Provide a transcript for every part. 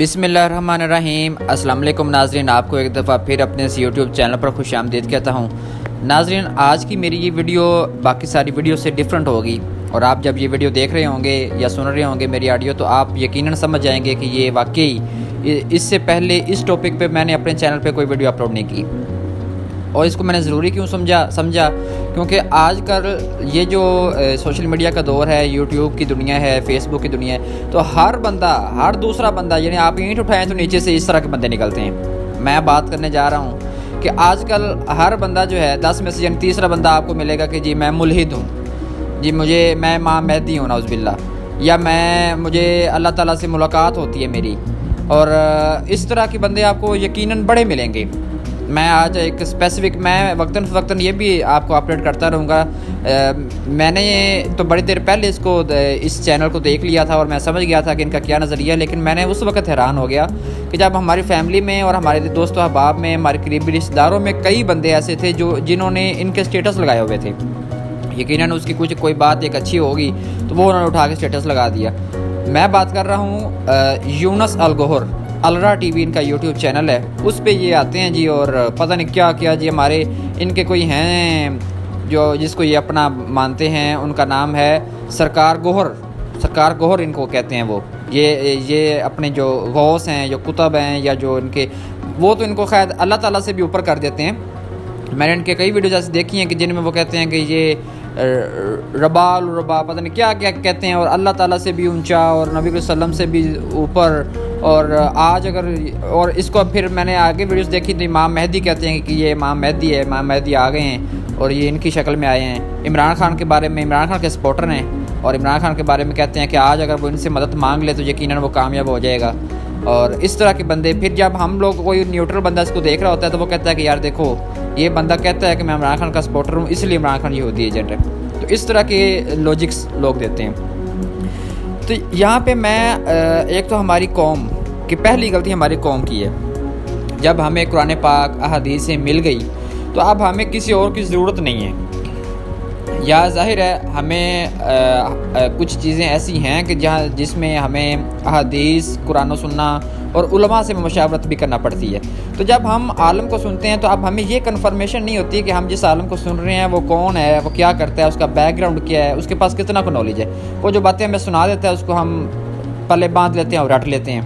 بسم اللہ الرحمن الرحیم۔ السلام علیکم ناظرین، آپ کو ایک دفعہ پھر اپنے اس یوٹیوب چینل پر خوش آمدید کہتا ہوں۔ ناظرین، آج کی میری یہ ویڈیو باقی ساری ویڈیو سے ڈیفرنٹ ہوگی، اور آپ جب یہ ویڈیو دیکھ رہے ہوں گے یا سن رہے ہوں گے میری آڈیو، تو آپ یقیناً سمجھ جائیں گے کہ یہ واقعی اس سے پہلے اس ٹاپک پہ میں نے اپنے چینل پہ کوئی ویڈیو اپلوڈ نہیں کی، اور اس کو میں نے ضروری کیوں سمجھا کیونکہ آج کل یہ جو سوشل میڈیا کا دور ہے، یوٹیوب کی دنیا ہے، فیس بک کی دنیا ہے، تو ہر دوسرا بندہ، یعنی آپ اینٹ اٹھائیں تو نیچے سے اس طرح کے بندے نکلتے ہیں۔ میں بات کرنے جا رہا ہوں کہ آج کل ہر بندہ جو ہے 10 میں سے یعنی تیسرا بندہ آپ کو ملے گا کہ جی میں ملحد ہوں، جی میں امام مہدی ہوں نعوذ باللہ، یا مجھے اللہ تعالیٰ سے ملاقات ہوتی ہے میری، اور اس طرح کے بندے آپ کو یقیناً بڑے ملیں گے۔ میں آج ایک اسپیسیفک میں وقتاً یہ بھی آپ کو اپڈیٹ کرتا رہوں گا۔ میں نے تو بڑی دیر پہلے اس چینل کو دیکھ لیا تھا اور میں سمجھ گیا تھا کہ ان کا کیا نظریہ ہے، لیکن میں نے اس وقت حیران ہو گیا کہ جب ہماری فیملی میں اور ہمارے دوست و احباب میں، ہمارے قریبی رشتہ داروں میں کئی بندے ایسے تھے جنہوں نے ان کے اسٹیٹس لگائے ہوئے تھے۔ یقیناً اس کی کوئی بات ایک اچھی ہوگی تو وہ انہوں نے اٹھا کے اسٹیٹس لگا دیا۔ میں بات کر رہا ہوں یونس الگوہر، الرا ٹی وی ان کا یوٹیوب چینل ہے، اس پہ یہ آتے ہیں جی، اور پتہ نہیں کیا جی، ہمارے ان کے کوئی ہیں جس کو یہ اپنا مانتے ہیں، ان کا نام ہے سرکار گوہر ان کو کہتے ہیں۔ یہ اپنے جو غوث ہیں، جو کتب ہیں، یا جو ان کے، وہ تو ان کو خیر اللہ تعالیٰ سے بھی اوپر کر دیتے ہیں۔ میں نے ان کے کئی ویڈیوز ایسے دیکھی ہیں کہ جن میں وہ کہتے ہیں کہ یہ ربا پتہ نہیں کیا کہتے ہیں، اور اللہ تعالیٰ سے بھی اونچا اور نبی صلی اللہ علیہ وسلم سے بھی اوپر، اور اس کو پھر میں نے آگے ویڈیوز دیکھی تو امام مہدی کہتے ہیں کہ یہ امام مہدی ہے، امام مہدی آ گئے ہیں اور یہ ان کی شکل میں آئے ہیں۔ عمران خان کے بارے میں، عمران خان کے سپورٹر ہیں، اور عمران خان کے بارے میں کہتے ہیں کہ آج اگر وہ ان سے مدد مانگ لے تو یقیناً وہ کامیاب ہو جائے گا۔ اور اس طرح کے بندے، پھر جب ہم لوگ کوئی نیوٹرل بندہ اس کو دیکھ رہا ہوتا ہے تو وہ کہتا ہے کہ یار دیکھو، یہ بندہ کہتا ہے کہ میں عمران خان کا سپورٹر ہوں، اس لیے عمران خان یہودی ایجنٹ ہے۔ تو اس طرح کے لاجکس لوگ دیتے ہیں۔ تو یہاں پہ میں ایک تو ہماری قوم کی پہلی غلطی ہماری قوم کی ہے، جب ہمیں قرآن پاک احادیث سے مل گئی تو اب ہمیں کسی اور کی ضرورت نہیں ہے۔ یا ظاہر ہے ہمیں کچھ چیزیں ایسی ہیں کہ جس میں ہمیں احادیث، قرآن و سنت اور علماء سے مشاورت بھی کرنا پڑتی ہے۔ تو جب ہم عالم کو سنتے ہیں تو اب ہمیں یہ کنفرمیشن نہیں ہوتی کہ ہم جس عالم کو سن رہے ہیں وہ کون ہے، وہ کیا کرتا ہے، اس کا بیک گراؤنڈ کیا ہے، اس کے پاس کتنا کو نالج ہے۔ وہ جو باتیں ہمیں سنا دیتا ہے اس کو ہم پلے باندھ لیتے ہیں اور رٹ لیتے ہیں۔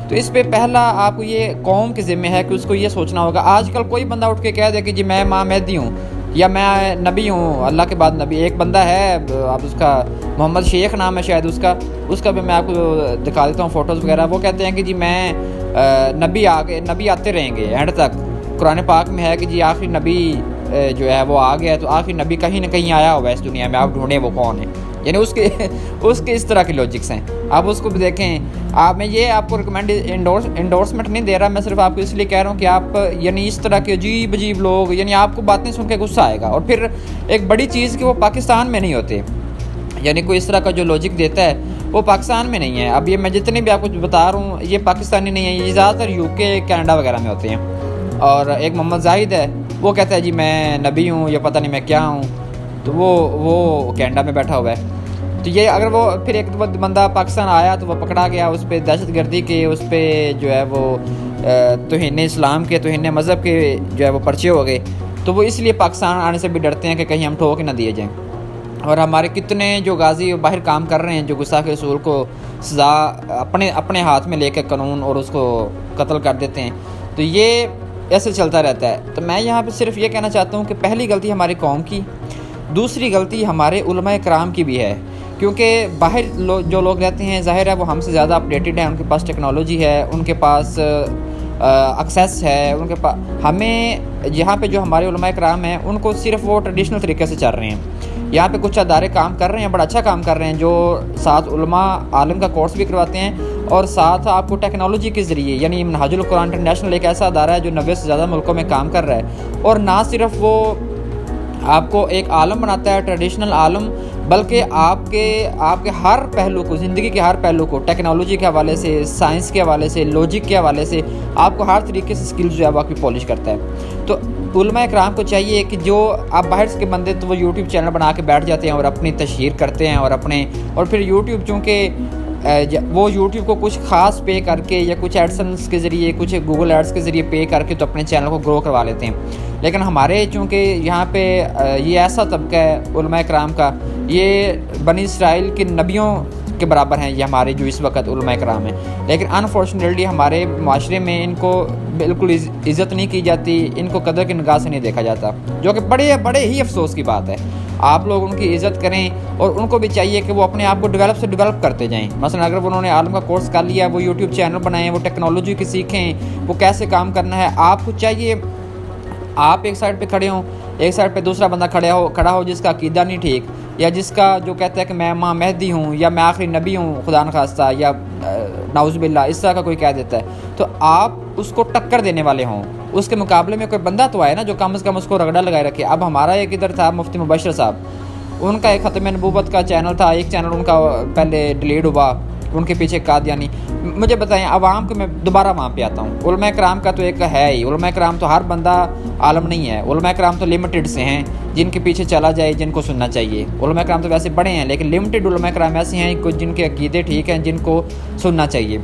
تو اس پہ پہلا آپ کو یہ قوم کے ذمہ ہے کہ اس کو یہ سوچنا ہوگا۔ آج کل کوئی بندہ اٹھ کے کہہ دے کہ جی میں امام مہدی ہوں، یا میں نبی ہوں، اللہ کے بعد نبی۔ ایک بندہ ہے، آپ اس کا محمد شیخ نام ہے شاید، اس کا بھی میں آپ کو دکھا دیتا ہوں فوٹوز وغیرہ۔ وہ کہتے ہیں کہ جی میں نبی آتے رہیں گے اینڈ تک۔ قرآن پاک میں ہے کہ جی آخری نبی جو ہے وہ آ گیا ہے، تو آخری نبی کہیں نہ کہیں آیا ہوا ہے اس دنیا میں، آپ ڈھونڈیں وہ کون ہے۔ یعنی اس کے اس طرح کے لاجکس ہیں، آپ اس کو بھی دیکھیں۔ میں یہ آپ کو انڈورسمنٹ نہیں دے رہا، میں صرف آپ کو اس لیے کہہ رہا ہوں کہ آپ یعنی اس طرح کے عجیب لوگ، یعنی آپ کو باتیں سن کے غصہ آئے گا۔ اور پھر ایک بڑی چیز کہ وہ پاکستان میں نہیں ہوتے، یعنی کوئی اس طرح کا جو لاجک دیتا ہے وہ پاکستان میں نہیں ہے۔ اب یہ میں جتنے بھی آپ کو بتا رہا ہوں یہ پاکستانی نہیں ہے، یہ زیادہ تر UK، کینیڈا وغیرہ میں ہوتے ہیں۔ اور ایک محمد زاہد ہے، وہ کہتا ہے جی میں نبی ہوں، یا پتہ نہیں میں کیا ہوں، تو وہ کینیڈا میں بیٹھا ہوا ہے۔ تو یہ اگر وہ پھر ایک بندہ پاکستان آیا تو وہ پکڑا گیا، اس پہ دہشت گردی کے، اس پہ جو ہے وہ توہین اسلام کے، توہین مذہب کے جو ہے وہ پرچے ہو گئے، تو وہ اس لیے پاکستان آنے سے بھی ڈرتے ہیں کہ کہیں ہم ٹھوک نہ دیے جائیں۔ اور ہمارے کتنے جو غازی باہر کام کر رہے ہیں، جو گستاخ رسول کو سزا اپنے ہاتھ میں لے کے قانون اور اس کو قتل کر دیتے ہیں، تو یہ ایسے چلتا رہتا ہے۔ تو میں یہاں پہ صرف یہ کہنا چاہتا ہوں کہ پہلی غلطی ہماری قوم کی، دوسری غلطی ہمارے علماء کرام کی بھی ہے، کیونکہ باہر جو لوگ رہتے ہیں ظاہر ہے وہ ہم سے زیادہ اپڈیٹڈ ہیں، ان کے پاس ٹیکنالوجی ہے، ان کے پاس ایکسیس ہے، ان کے پاس۔ ہمیں یہاں پہ جو ہمارے علماء کرام ہیں ان کو صرف وہ ٹریڈیشنل طریقے سے چل رہے ہیں۔ یہاں پہ کچھ ادارے کام کر رہے ہیں، بڑا اچھا کام کر رہے ہیں، جو ساتھ علماء عالم کا کورس بھی کرواتے ہیں، اور ساتھ آپ کو ٹیکنالوجی کے ذریعے، یعنی منہاج القرآن انٹرنیشنل ایک ایسا ادارہ ہے جو 90 سے زیادہ ملکوں میں کام کر رہا ہے، اور نہ صرف وہ آپ کو ایک عالم بناتا ہے، ٹریڈیشنل عالم، بلکہ آپ کے ہر پہلو کو، زندگی کے ہر پہلو کو، ٹیکنالوجی کے حوالے سے، سائنس کے حوالے سے، لاجک کے حوالے سے، آپ کو ہر طریقے سے سکلز جو ہے وہ آپ کی پالش کرتا ہے۔ تو علماء کرام کو چاہیے کہ جو آپ باہر کے بندے تو وہ یوٹیوب چینل بنا کے بیٹھ جاتے ہیں اور اپنی تشہیر کرتے ہیں، اور پھر یوٹیوب چونکہ وہ یوٹیوب کو کچھ خاص پے کر کے یا کچھ ایڈسنس کے ذریعے, کچھ گوگل ایڈس کے ذریعے پے کر کے تو اپنے چینل کو گرو کروا لیتے ہیں. لیکن ہمارے چونکہ یہاں پہ یہ ایسا طبقہ ہے علماء کرام کا, یہ بنی اسرائیل کے نبیوں کے برابر ہیں یہ ہمارے جو اس وقت علماء کرام ہیں, لیکن انفارچونیٹلی ہمارے معاشرے میں ان کو بالکل عزت نہیں کی جاتی, ان کو قدر کی نگاہ سے نہیں دیکھا جاتا, جو کہ بڑے ہی افسوس کی بات ہے. آپ لوگ ان کی عزت کریں, اور ان کو بھی چاہیے کہ وہ اپنے آپ کو ڈیولپ کرتے جائیں. مثلا اگر انہوں نے عالم کا کورس کر لیا, وہ یوٹیوب چینل بنائیں, وہ ٹیکنالوجی کی سیکھیں, وہ کیسے کام کرنا ہے. آپ کو چاہیے آپ ایک سائڈ پہ کھڑے ہوں, ایک سائڈ پہ دوسرا بندہ کھڑا ہو جس کا عقیدہ نہیں ٹھیک, یا جس کا جو کہتا ہے کہ میں ماں مہدی ہوں یا میں آخری نبی ہوں خدا نخواستہ, یا نعوذ باللہ اس طرح کا کوئی کہہ دیتا ہے, تو آپ اس کو ٹکر دینے والے ہوں. اس کے مقابلے میں کوئی بندہ تو آئے نا جو کم از کم اس کو رگڑا لگائے رکھے. اب ہمارا ایک ادھر تھا مفتی مبشر صاحب, ان کا ایک ختم نبوت کا چینل تھا, ایک چینل ان کا پہلے ڈیلیٹ ہوا, ان کے پیچھے قادیانی. مجھے بتائیں عوام کو, میں دوبارہ وہاں پہ آتا ہوں, علماء کرام کا تو ایک ہے ہی, علماء کرام تو ہر بندہ عالم نہیں ہے, علماء کرام تو لمیٹڈ سے ہیں جن کے پیچھے چلا جائے, جن کو سننا چاہیے. علماء کرام تو ویسے بڑے ہیں, لیکن لمیٹڈ علماء کرام ایسے ہیں کچھ جن کے عقیدے ٹھیک ہیں, جن کو سننا چاہیے.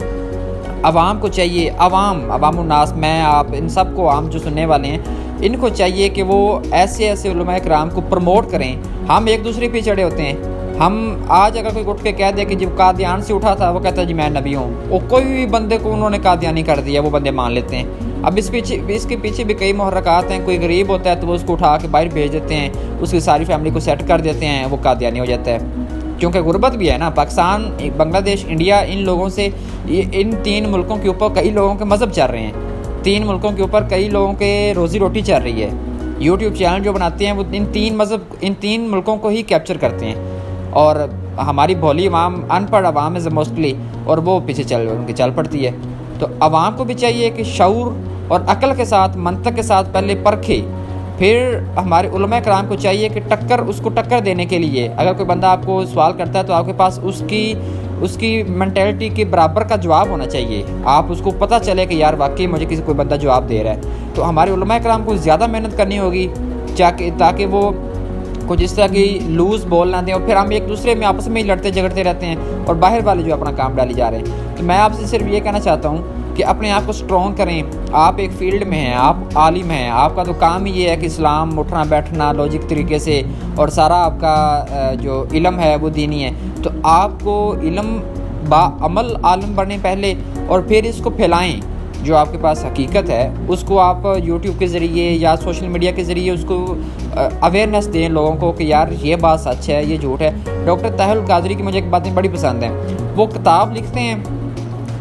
عوام کو چاہیے, عوام الناس, میں آپ ان سب کو, عام جو سننے والے ہیں, ان کو چاہیے کہ وہ ایسے علماء کرام کو پروموٹ کریں. ہم ایک دوسرے پہ چڑھے ہوتے ہیں. ہم آج اگر کوئی اٹھ کے کہہ دے کہ جب قادیان سے اٹھا تھا, وہ کہتا ہے جی میں نبی ہوں, وہ کوئی بھی بندے کو انہوں نے قادیانی کر دیا, وہ بندے مان لیتے ہیں. اب اس کے پیچھے بھی کئی محرکات ہیں. کوئی غریب ہوتا ہے تو وہ اس کو اٹھا کے باہر بھیج دیتے ہیں, اس کی ساری فیملی کو سیٹ کر دیتے ہیں, وہ قادیانی ہو جاتا ہے. کیونکہ غربت بھی ہے نا, پاکستان, بنگلہ دیش, انڈیا, ان لوگوں سے, ان 3 ملکوں کے اوپر کئی لوگوں کے مذہب چل رہے ہیں. 3 ملکوں کے اوپر کئی لوگوں کے روزی روٹی چل رہی ہے. یوٹیوب چینل جو بناتے ہیں وہ ان 3 ملکوں کو ہی کیپچر کرتے ہیں, اور ہماری بھولی عوام, ان پڑھ عوام ہے موسٹلی, اور وہ پیچھے ان کی چل پڑتی ہے. تو عوام کو بھی چاہیے کہ شعور اور عقل کے ساتھ, منطق کے ساتھ پہلے پرکھے. پھر ہمارے علماء کرام کو چاہیے کہ اس کو ٹکر دینے کے لیے, اگر کوئی بندہ آپ کو سوال کرتا ہے تو آپ کے پاس اس کی مینٹیلٹی کے برابر کا جواب ہونا چاہیے. آپ اس کو پتہ چلے کہ یار واقعی مجھے کوئی بندہ جواب دے رہا ہے. تو ہمارے علماء کرام کو زیادہ محنت کرنی ہوگی تاکہ وہ کچھ اس طرح کی لوز بول نہ دیں, اور پھر ہم ایک دوسرے میں آپس میں ہی لڑتے جھگڑتے رہتے ہیں, اور باہر والے جو اپنا کام ڈالی جا رہے ہیں. تو میں آپ سے صرف یہ کہنا چاہتا ہوں کہ اپنے آپ کو سٹرونگ کریں. آپ ایک فیلڈ میں ہیں, آپ عالم ہیں, آپ کا تو کام ہی یہ ہے کہ اسلام اٹھنا بیٹھنا لاجک طریقے سے, اور سارا آپ کا جو علم ہے وہ دینی ہے. تو آپ کو علم با عمل عالم بنیں پہلے, اور پھر اس کو پھیلائیں. جو آپ کے پاس حقیقت ہے اس کو آپ یوٹیوب کے ذریعے یا سوشل میڈیا کے ذریعے اس کو اویئرنیس دیں لوگوں کو کہ یار یہ بات سچ ہے, یہ جھوٹ ہے. ڈاکٹر طاہر القادری کی مجھے ایک باتیں بڑی پسند ہیں. وہ کتاب لکھتے ہیں,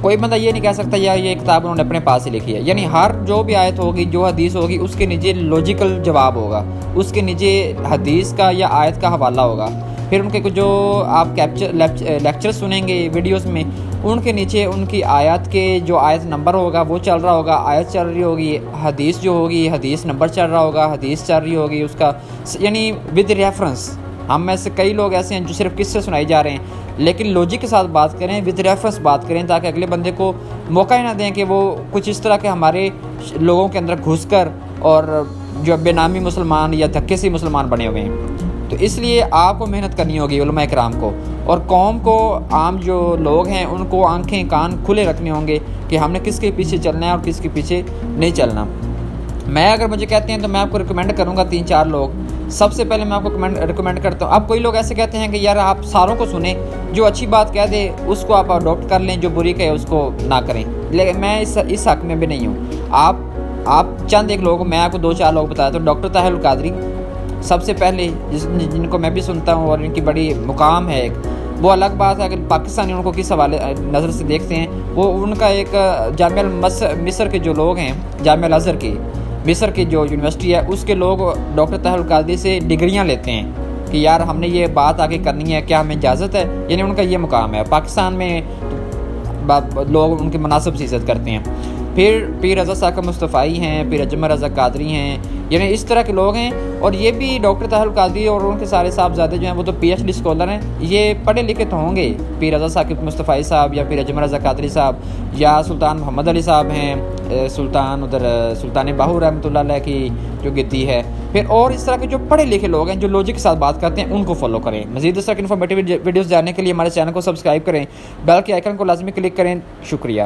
کوئی بندہ یہ نہیں کہہ سکتا یار یہ کتاب انہوں نے اپنے پاس ہی لکھی ہے. یعنی ہر جو بھی آیت ہوگی, جو حدیث ہوگی, اس کے نیچے لاجیکل جواب ہوگا, اس کے نیچے حدیث کا یا آیت کا حوالہ ہوگا. پھر ان کے جو آپ لیکچر سنیں گے ویڈیوز میں, ان کے نیچے ان کی آیت کے جو آیت نمبر ہوگا وہ چل رہا ہوگا, آیت چل رہی ہوگی, حدیث جو ہوگی حدیث نمبر چل رہا ہوگا, حدیث چل رہی ہوگی اس کا, یعنی ود ریفرنس. ہم میں سے کئی لوگ ایسے ہیں جو صرف قصے سنائی جا رہے ہیں, لیکن لوجک کے ساتھ بات کریں, ود ریفرنس بات کریں, تاکہ اگلے بندے کو موقع ہی نہ دیں کہ وہ کچھ اس طرح کے ہمارے لوگوں کے اندر گھس کر اور جو بے نامی مسلمان یا دھکے سے مسلمان بنے ہوئے ہیں. تو اس لیے آپ کو محنت کرنی ہوگی علماء کرام کو, اور قوم کو, عام جو لوگ ہیں ان کو آنکھیں کان کھلے رکھنے ہوں گے کہ ہم نے کس کے پیچھے چلنا ہے اور کس کے پیچھے نہیں چلنا. میں اگر مجھے کہتے ہیں تو میں آپ کو ریکمینڈ کروں گا 3-4 لوگ. سب سے پہلے میں آپ کو ریکمینڈ کرتا ہوں, اب کوئی لوگ ایسے کہتے ہیں کہ یار آپ ساروں کو سنیں, جو اچھی بات کہہ دے اس کو آپ اڈاپٹ کر لیں, جو بری کہے اس کو نہ کریں. لیکن میں اس حق میں بھی نہیں ہوں. آپ چند ایک لوگوں, میں آپ کو 2-4 لوگ بتاتا ہوں. ڈاکٹر طاہر القادری سب سے پہلے, جن کو میں بھی سنتا ہوں اور ان کی بڑی مقام ہے ایک. وہ الگ بات ہے کہ پاکستانی ان کو کس حوالے نظر سے دیکھتے ہیں. وہ ان کا ایک جامعہ مصر کے جو لوگ ہیں, جامعہ الازہر کی مصر کی جو یونیورسٹی ہے, اس کے لوگ ڈاکٹر طاہر القادری سے ڈگریاں لیتے ہیں کہ یار ہم نے یہ بات آگے کرنی ہے, کیا ہمیں اجازت ہے. یعنی ان کا یہ مقام ہے. پاکستان میں لوگ ان کے مناسب سے عزت کرتے ہیں. پھر پیر رضا صاحب مصطفی ہیں, پیر اجمل رضا قادری ہیں, یعنی اس طرح کے لوگ ہیں. اور یہ بھی ڈاکٹر طاہر القادری اور ان کے سارے صاحبزادے جو ہیں وہ تو PhD اسکالر ہیں. یہ پڑھے لکھے تو ہوں گے, پیر رضا صاحب مصطفی صاحب یا پیر اجمل رضا قادری صاحب یا سلطان محمد علی صاحب ہیں سلطان ادھر سلطان باہو رحمۃ اللہ علیہ کی جو گدی ہے. پھر اور اس طرح کے جو پڑھے لکھے لوگ ہیں جو لاجک کے ساتھ بات کرتے ہیں ان کو فالو کریں. مزید اس طرح کی انفارمیٹیو ویڈیوز جاننے کے لیے ہمارے چینل کو سبسکرائب کریں, بیل کے آئیکن کو لازمی کلک کریں. شکریہ.